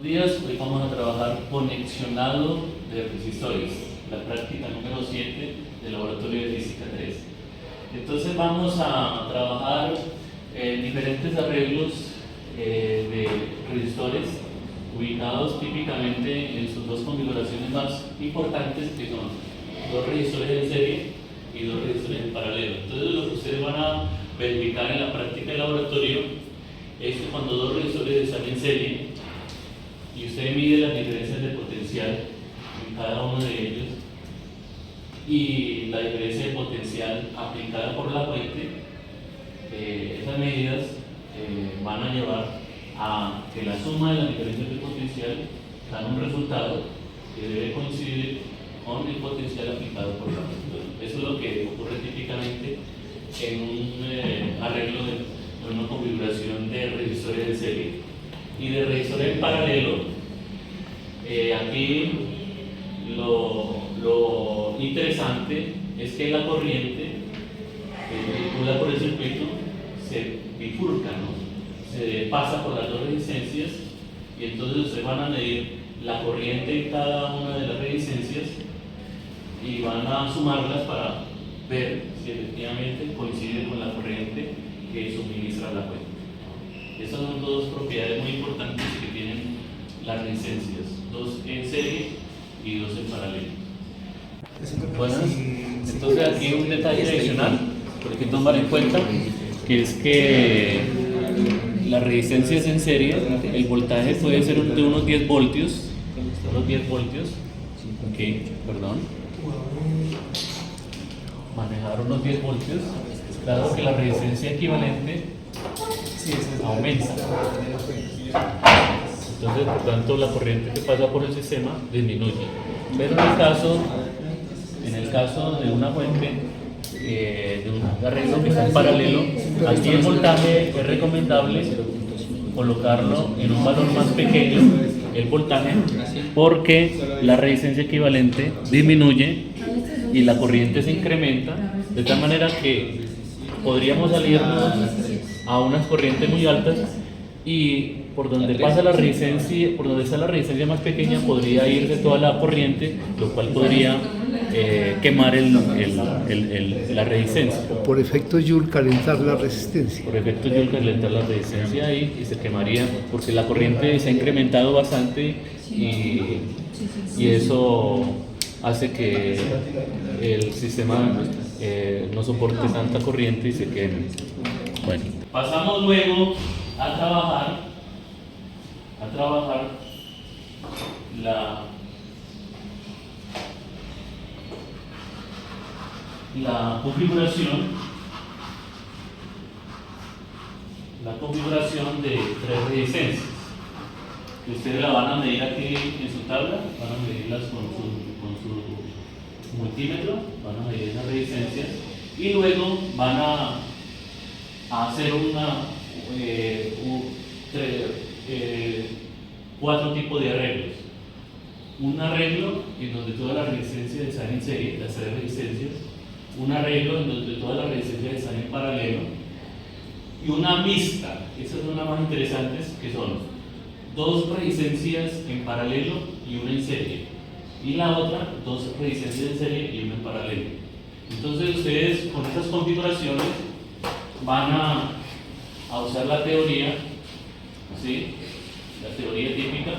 días. Hoy vamos a trabajar conexionado de resistores, la práctica número 7 del laboratorio de física 3. Entonces vamos a trabajar diferentes arreglos de resistores ubicados típicamente en sus dos configuraciones más importantes, que son dos resistores en serie y dos resistores en paralelo. Entonces lo que ustedes van a verificar en la práctica de laboratorio es que cuando dos resistores están en serie y usted mide las diferencias de potencial en cada uno de ellos y la diferencia de potencial aplicada por la fuente, esas medidas van a llevar a que la suma de las diferencias de potencial dan un resultado que debe coincidir con el potencial aplicado por la fuente. Eso es lo que ocurre típicamente en un arreglo de una configuración de resistores de serie y de resistores en paralelo. Aquí lo interesante es que la corriente que circula por el circuito se bifurca, ¿no? Se pasa por las dos resistencias y entonces ustedes van a medir la corriente en cada una de las resistencias y van a sumarlas para ver si efectivamente coincide con la corriente que suministra la fuente. Esas son dos propiedades muy importantes que tienen las resistencias, dos en serie y dos en paralelo. Bueno, entonces aquí un detalle adicional por que tomar en cuenta, que es que las resistencias en serie, el voltaje puede ser de unos 10 voltios, manejar unos 10 voltios, dado que la resistencia equivalente aumenta. Entonces, por tanto, la corriente que pasa por el sistema disminuye. Pero en el caso de una fuente, de un arreglo que está en paralelo, aquí el voltaje es recomendable colocarlo en un valor más pequeño, el voltaje, porque la resistencia equivalente disminuye y la corriente se incrementa, de tal manera que podríamos salirnos a unas corrientes muy altas y por donde pasa la resistencia, por donde está la resistencia más pequeña, podría irse toda la corriente, lo cual podría quemar la resistencia. Por efecto Joule calentar la resistencia. Por efecto Joule calentar la resistencia ahí y se quemaría, porque la corriente se ha incrementado bastante y eso hace que el sistema no soporte tanta corriente y se queme. Bueno, pasamos luego a trabajar la configuración de tres resistencias, que ustedes la van a medir aquí en su tabla, van a medirlas con su multímetro, van a medir esas resistencias y luego van a hacer cuatro tipos de arreglos. Un arreglo en donde todas las resistencias están en serie, las tres resistencias, un arreglo en donde todas las resistencias están en paralelo y una mixta. Esas son las más interesantes, que son dos resistencias en paralelo y una en serie, y la otra dos resistencias en serie y una en paralelo. Entonces ustedes con estas configuraciones van a usar la teoría, ¿sí? La teoría típica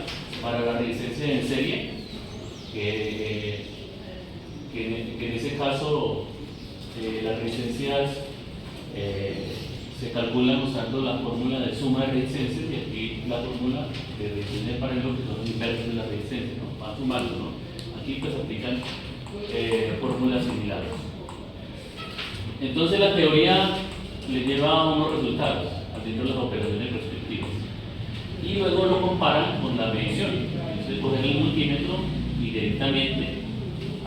para la resistencia en serie, que en ese caso las resistencias se calculan usando la fórmula de suma de resistencias, y aquí la fórmula de resistencia en paralelo, que son los inversos de la resistencia, ¿no? Van sumando, ¿no? Aquí pues aplican fórmulas similares. Entonces la teoría le lleva a unos resultados haciendo las operaciones respectivas y luego lo comparan con la medición. Entonces coger el multímetro y directamente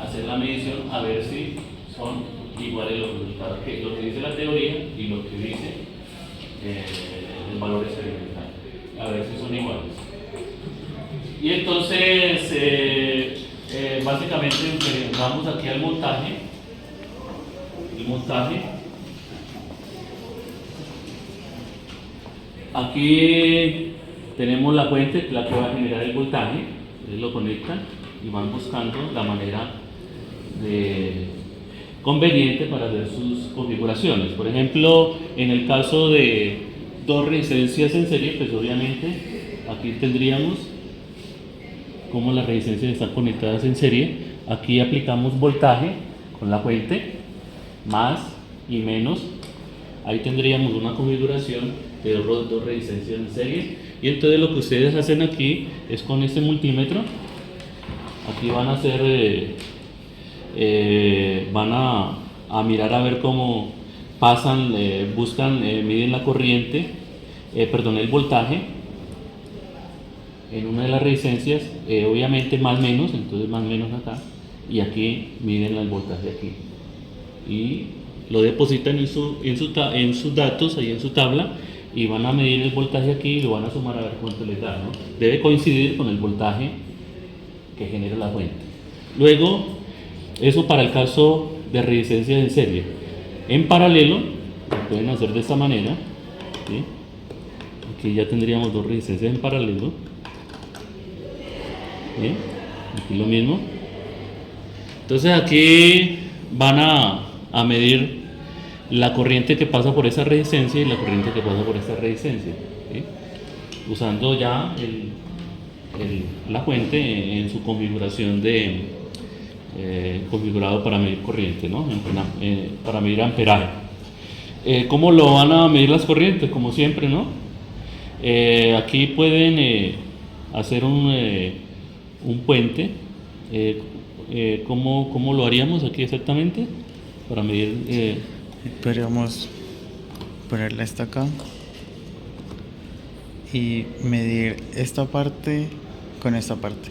hacer la medición a ver si son iguales los resultados, que lo que dice la teoría y lo que dice el valor experimental, a ver si son iguales. Y entonces básicamente vamos aquí al montaje. Aquí tenemos la fuente, la que va a generar el voltaje, ustedes lo conectan y van buscando la manera conveniente para hacer sus configuraciones. Por ejemplo, en el caso de dos resistencias en serie, pues obviamente aquí tendríamos como las resistencias están conectadas en serie. Aquí aplicamos voltaje con la fuente, más y menos. Ahí tendríamos una configuración de dos resistencias en serie. Y entonces lo que ustedes hacen aquí es con este multímetro, aquí van a hacer, van a mirar a ver cómo pasan, buscan, miden la corriente, el voltaje en una de las resistencias, obviamente más menos, entonces más menos acá, y aquí miden el voltaje aquí. Y lo depositan en sus datos, ahí en su tabla, y van a medir el voltaje aquí y lo van a sumar a ver cuánto les da, ¿no? Debe coincidir con el voltaje que genera la fuente. Luego, eso para el caso de resistencias en serie. En paralelo, lo pueden hacer de esta manera, ¿sí? Aquí ya tendríamos dos resistencias en paralelo. ¿Sí? Aquí lo mismo. Entonces aquí van a medir la corriente que pasa por esa resistencia y la corriente que pasa por esta resistencia, ¿sí? Usando ya la fuente en su configuración configurado para medir corriente, ¿no? Para medir amperaje. ¿Cómo lo van a medir las corrientes? Como siempre, ¿no? Aquí pueden hacer un puente. ¿Cómo lo haríamos aquí exactamente? Para medir... Podríamos ponerla esta acá y medir esta parte con esta parte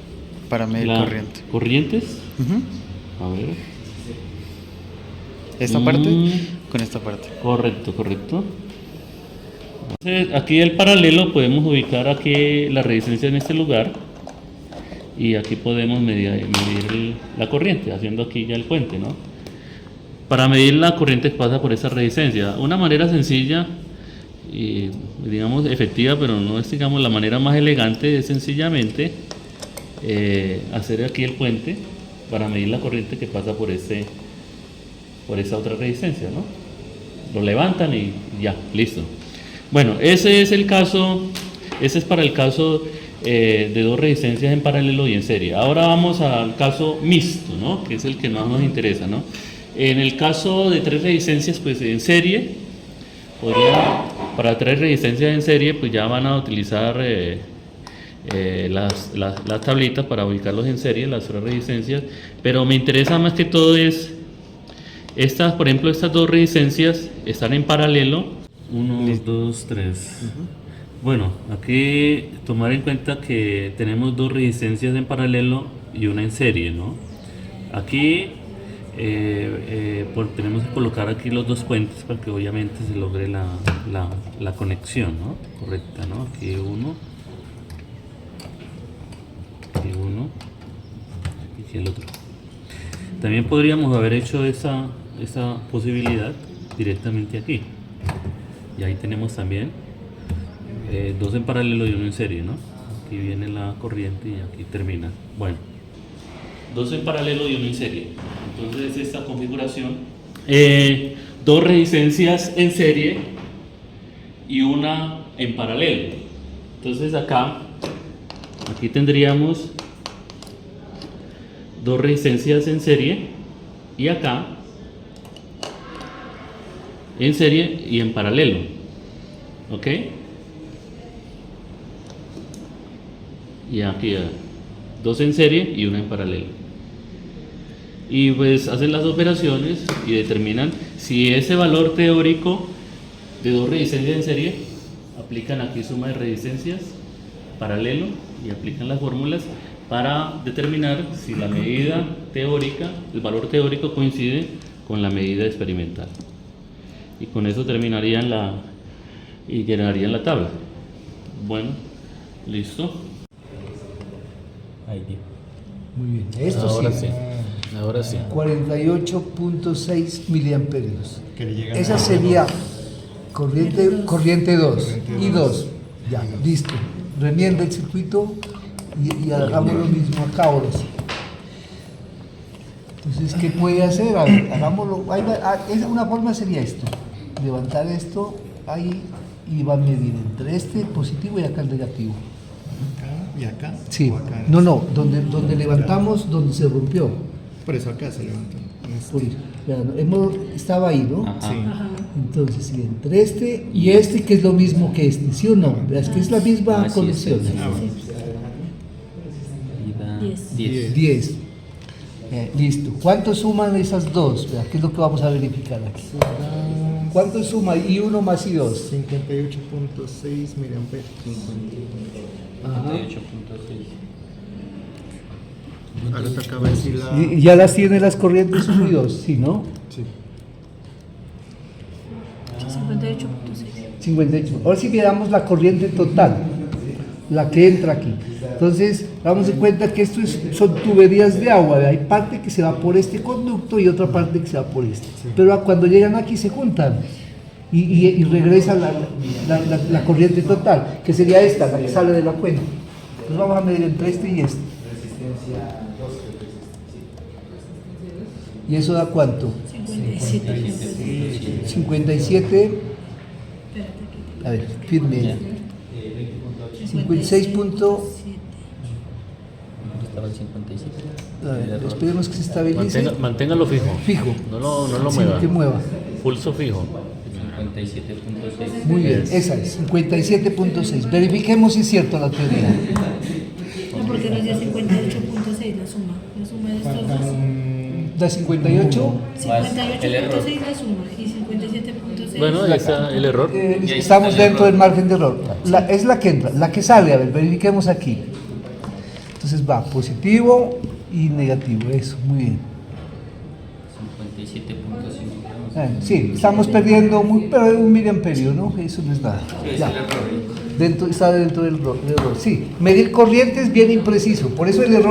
para medir corriente. ¿Corrientes? Uh-huh. A ver. Esta parte con esta parte. Correcto. Entonces, aquí el paralelo podemos ubicar aquí la resistencia en este lugar y aquí podemos medir la corriente, haciendo aquí ya el puente, ¿no? Para medir la corriente que pasa por esa resistencia. Una manera sencilla y digamos efectiva, pero no es digamos la manera más elegante, es sencillamente hacer aquí el puente para medir la corriente que pasa por esa otra resistencia, ¿no? Lo levantan y ya, listo. Bueno, ese es para el caso de dos resistencias en paralelo y en serie. Ahora vamos al caso mixto, ¿no? Que es el que más nos interesa, ¿no? En el caso de tres resistencias, pues en serie, para tres resistencias en serie, pues ya van a utilizar las tablitas para ubicarlos en serie, las tres resistencias, pero me interesa más que todo es, por ejemplo, estas dos resistencias están en paralelo, 1, 2, 3. Bueno, aquí tomar en cuenta que tenemos dos resistencias en paralelo y una en serie, ¿no? Aquí tenemos que colocar aquí los dos puentes para que obviamente se logre la conexión, ¿no? Correcta, ¿no? Aquí uno y aquí el otro. También podríamos haber hecho esa posibilidad directamente aquí, y ahí tenemos también dos en paralelo y uno en serie, ¿no? Aquí viene la corriente y aquí termina. Bueno, dos en paralelo y uno en serie. Entonces esta configuración, dos resistencias en serie y una en paralelo. Entonces aquí tendríamos dos resistencias en serie y acá en serie y en paralelo, ¿ok? Y aquí dos en serie y una en paralelo. Y pues hacen las operaciones y determinan si ese valor teórico de dos resistencias en serie, aplican aquí suma de resistencias, paralelo, y aplican las fórmulas para determinar si la medida teórica, el valor teórico coincide con la medida experimental. Y con eso terminarían y llenarían la tabla. Bueno, listo. Ahí. Muy bien. Esto Ahora sí. sí. Ahora sí. 48.6 miliamperios. Que le llegan Esa a sería corriente 2 y 2. Ya, listo. remienda el circuito y hagamos lo mismo acá ahora sí. Entonces, ¿qué puede hacer? A ver, hagámoslo. Una forma sería esto: levantar esto ahí y va a medir entre este positivo y acá el negativo. Acá y acá. Sí, o acá. no, donde levantamos, donde se rompió. Por eso acá se levantó. Estaba ahí, ¿no? Ajá. Sí. Entonces, sí, entre este y este, que es lo mismo que este, ¿sí o no? Es que es la misma Ah, sí, condición. sí, sí. Ah, bueno. Y da 10. 10. Listo. ¿Cuánto suman esas dos? Vea, ¿qué es lo que vamos a verificar aquí? ¿Cuánto suma y 1 más y 2? 58.6 miliamperes. Ajá. 58.6. Ahora toca ver si la... ¿Y ya las tiene las corrientes 1 y 2? Sí, ¿no? Sí. 58.6. 58. Ahora sí miramos la corriente total, la que entra aquí. Entonces, damos en cuenta que esto son tuberías de agua. Hay parte que se va por este conducto y otra parte que se va por este. Pero cuando llegan aquí se juntan y regresa la corriente total, que sería esta, la que sale de la cuenta. Entonces vamos a medir entre este y este. ¿Y eso da cuánto? 57. 57. Espérate aquí. A ver, firme. 56 punto. Estaba el 57. A ver, esperemos que se estabilice. Manténgalo fijo. Fijo. No lo Sí, mueva. que mueva. Pulso fijo. 57.6. Muy bien, esa es, 57.6. Verifiquemos si es cierto la teoría. No, porque nos dio 58.6 la suma. La suma de estos dos. Da 58. 58.6 la suma y 57.6. Bueno, ahí está el error. Estamos dentro del margen de error. Es la que entra, la que sale. A ver, verifiquemos aquí. Entonces va positivo y negativo. Eso, muy bien. 57.5. Sí, estamos perdiendo pero un miliamperio, ¿no? Eso no es nada. Ya. Está dentro del error. Sí, medir corriente es bien impreciso. Por eso el error.